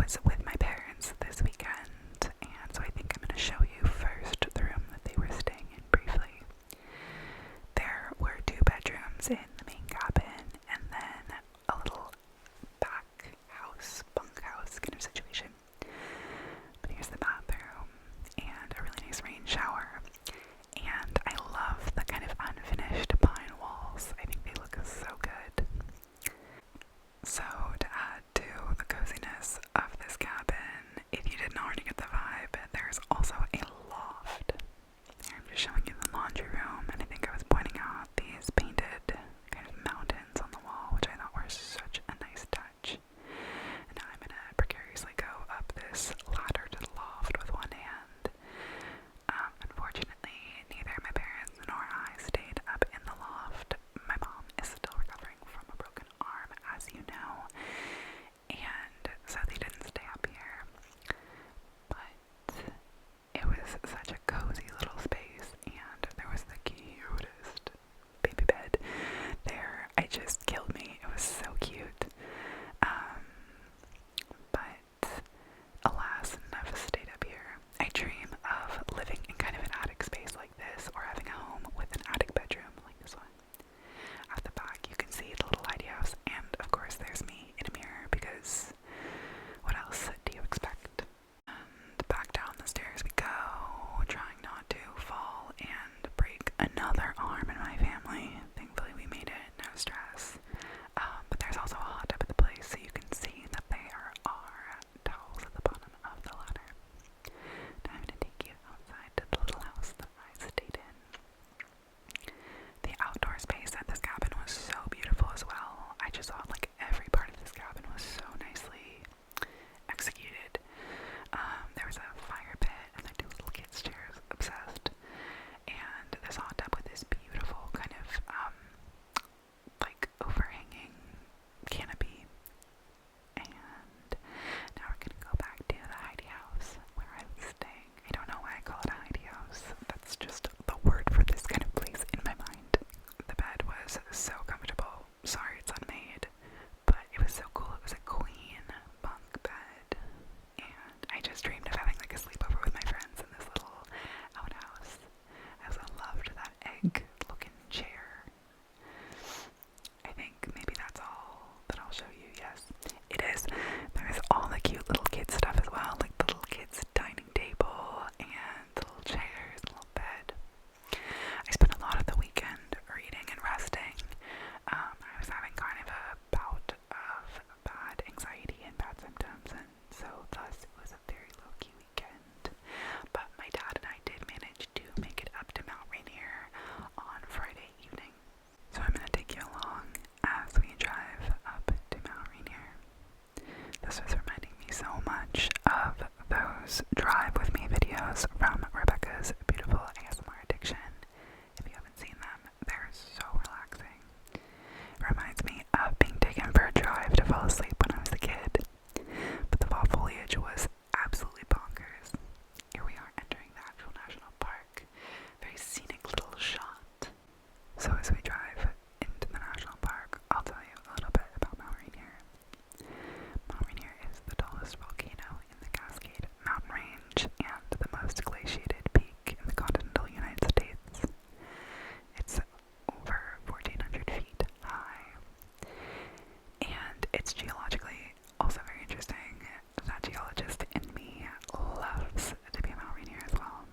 was with my parents this weekend, and so I think I'm going to show you first the room that they were staying in briefly. There were 2 bedrooms in the main cabin, and then a little back house, bunkhouse kind of situation. But here's the bathroom, and a really nice rain shower. And I love the kind of unfinished pine walls. I think they look so good. So to add to the coziness of this cabin, if you didn't already get the vibe, there's also a loft. Here I'm just showing you the laundry room, and I think I was pointing out these painted kind of mountains on the wall, which I thought were such a nice touch. And now I'm gonna precariously go up this ladder to the loft with one hand. Unfortunately, neither my parents nor I stayed up in the loft. My mom is still recovering from a broken arm, as you know, and so they didn't stay up here. But it was such a cozy little space, and there was the cutest baby bed there. It just killed me. It was so cute. But alas, never stayed up here. I dream of living in kind of an attic space like this, or having a home with an attic bedroom like this one. At the back, you can see the little lighthouse, and of course, there's me in a mirror, because what else do you expect? And back down the stairs we go, trying not to fall and break another arm in my family. Thankfully, we made it, no stress. But there's also a hot tub at the place, so you can see that there are towels at the bottom of the ladder. Now I'm going to take you outside to the little house that I stayed in. The outdoor space at this cabin was so beautiful as well. I just thought like every part of this cabin was so nicely executed. There was a fire pit and the 2 little kids' chairs, obsessed. And this hot tub with this beautiful kind of like overhanging canopy. And now we're gonna go back to the Heidi house where I was staying. I don't know why I call it a Heidi house. That's just the word for this kind of place in my mind. The bed was so comfortable. Sorry it's unmade, but it was so cool. It was a queen bunk bed, and I just dreamed of having like a sleepover with my friends in this little outhouse. I also loved that egg-looking chair. I think maybe that's all that I'll show you. Yes, it is. There's all the cute little kid stuff as well, like the little kids' dining table and the little chairs, the little bed. I spent a lot of the weekend reading and resting. I was having kind of a bout of bad anxiety and bad symptoms, and so thus it was a very low-key weekend. But my dad and I did manage to make it up to Mount Rainier on Friday evening. So I'm going to take you along as we drive up to Mount Rainier. This was reminding me so much of those Drive With Me videos from Rebecca's Beautiful ASMR Addiction. If you haven't seen them, they're so relaxing. It reminds me of being taken for a drive to fall asleep when I was a kid. But the fall foliage was absolutely bonkers. Here we are entering the actual national park. Very scenic little shot. So as we drive into the national park, I'll tell you a little bit about Mount Rainier. Mount Rainier is the tallest volcano in the Cascade Mountain Range and the most glaciated peak in the continental United States. It's over 1,400 feet high, and it's geologically also very interesting. That geologist in me loves to be a Mount Rainier as well.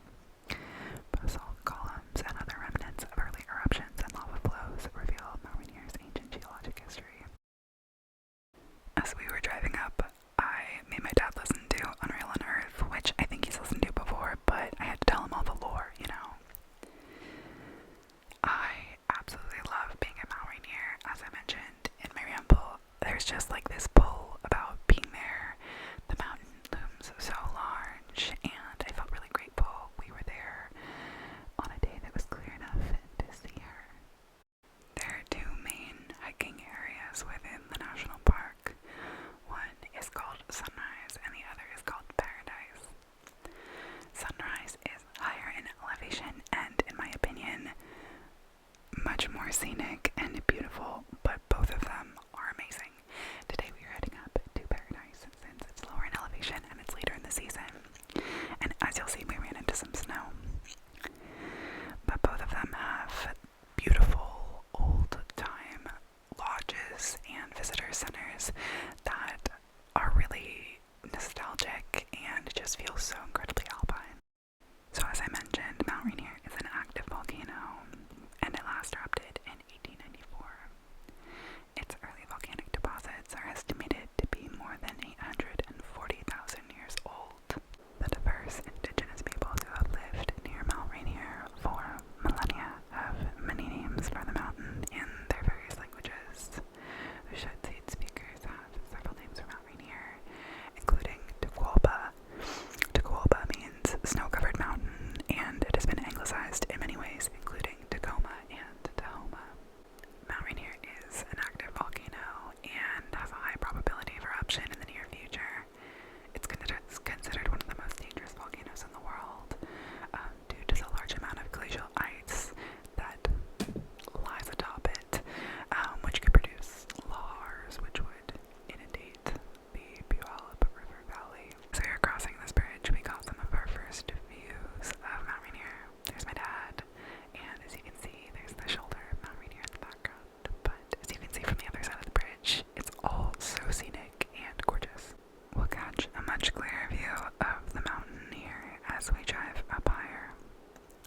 Basalt columns and other remnants of early eruptions and lava flows reveal Mount Rainier's ancient geologic history. As we were driving up, I made my dad listen to Unreal Unearth, which I think he's listened to before, but I had to tell him all the lore, you know. I absolutely love being at Mount Rainier. As I mentioned in my ramble, there's just like this pull about being there. The mountain looms so large, and I felt really grateful we were there on a day that was clear enough to see her. There are 2 main hiking areas within the national park. One is called Sunrise, and the other is called Paradise. Sunrise is higher in elevation and, in my opinion, much more scenic and beautiful, but both of them are amazing. Today we are heading up to Paradise since it's lower in elevation. so incredibly alpine. So as I mentioned, Mount Rainier is an active volcano, and it last erupted in 1894. Its early volcanic deposits are estimated to be more than 840,000 years old. The diverse indigenous peoples who have lived near Mount Rainier for millennia have many names for the mountain in their various languages. The Shut-Seed speakers have several names for Mount Rainier, including Taqualba. Taqualba means snow-covered mountain, and it has been anglicized in many ways, including Tacoma and Tahoma. Mount Rainier is an active volcano and has a high probability of eruption in the near future. It's considered one of the most dangerous volcanoes in the world due to the large amount of glacial ice that lies atop it, which could produce lahars, which would inundate the Puyallup River Valley. So we are crossing this bridge. We got some of our first views of Mount Rainier. There's my dad, and as you can see, there's the shoulder of Mount Rainier in the background. But as you can see from the other side of the bridge, it's all so scenic and gorgeous. We'll catch a much clearer view of the mountain here as we drive up higher.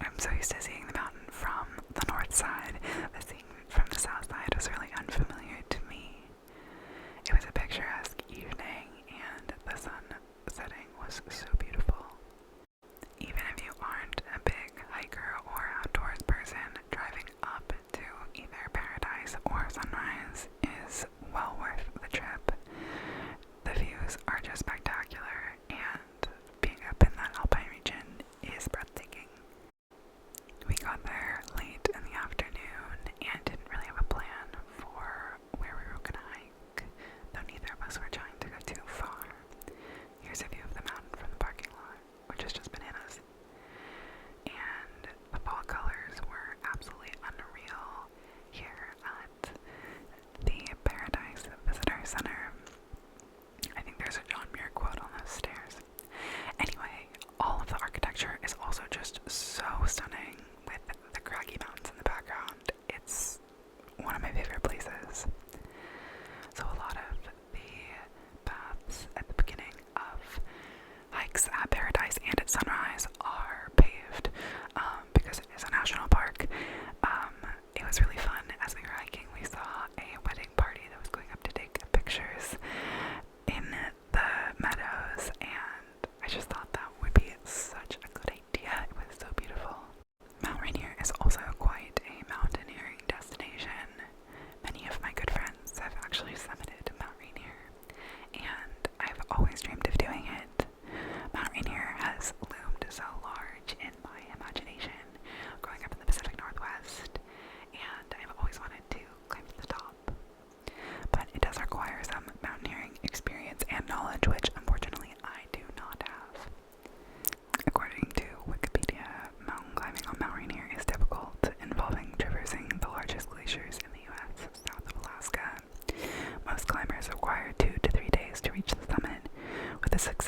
I'm so used to seeing the mountain from the north side that seeing from the south side was really unfamiliar to me. It was a picturesque evening, and the sun setting was so beautiful. Even if you aren't a big hiker or outdoors person, driving up to either Paradise or Sunrise is well worth the trip. The views are just spectacular, and being up in that alpine region is breathtaking. We got there late in the afternoon and didn't really have a plan for where we were gonna hike, though neither of us were trying to go too far. Here's a view of the mountain from the parking lot, which is just bananas. And the fall colors were absolutely unreal here at the Paradise Visitor Center. I think there's a John Muir quote on those stairs. Anyway, all of the architecture is also just so stunning with the craggy mountains in the background. It's one of my favorite places. So a lot of the paths at the beginning of hikes at Paradise and at Sunrise are paved because it is a national park. It was really fun. As we were hiking, we saw a wedding party that was going up to take pictures in the meadows, and I just thought that would be such a good idea. It was so beautiful. Mount Rainier is also quite a mountaineering destination. Many of my good friends have actually summited Mount Rainier, and I've always dreamed of doing it. Mount Rainier has loomed so large in my imagination growing up in the Pacific Northwest, and I've always wanted to climb to the top. But it does require some mountaineering experience and knowledge, which unfortunately I do not have. According to Wikipedia, mountain climbing on Mount Rainier is difficult, involving traversing the largest glaciers in the US south of Alaska. Most climbers require 2 to 3 days to reach the summit, with a successful